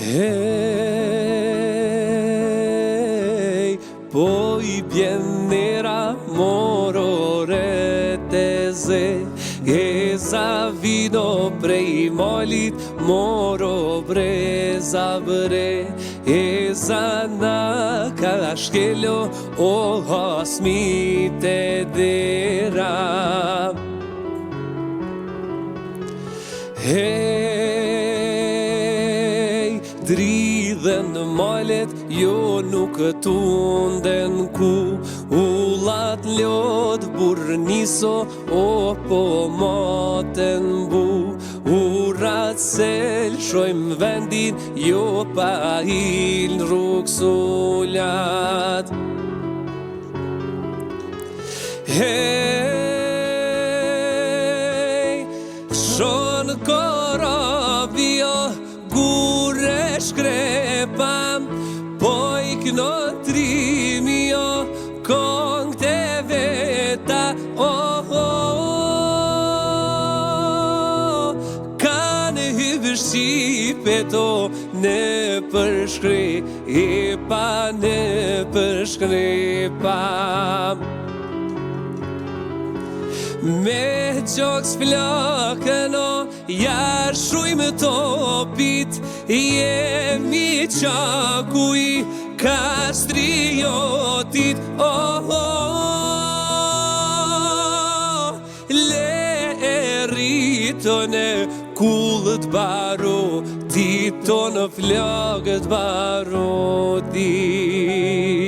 Hey, po I bjen nera morore te ze E za vino prej molit moro breza bre E za na ka shkelo o hasmi te dera Hey, dridhen malet jo nuk tunden ku Ullat lot burniso o po maten bu Urat sel shojm vendin jo pa il ruksullat Hey, shon korabio gure shkrepam Poj knotrimio kong te veta Kanë hyvëshqipeto në përshkri E pa në përshkripa Me qoks flakën o jarë shujmë topit Jemi qakuj kastriotit Le rritone kullët baro Ti tonë flakët baro ti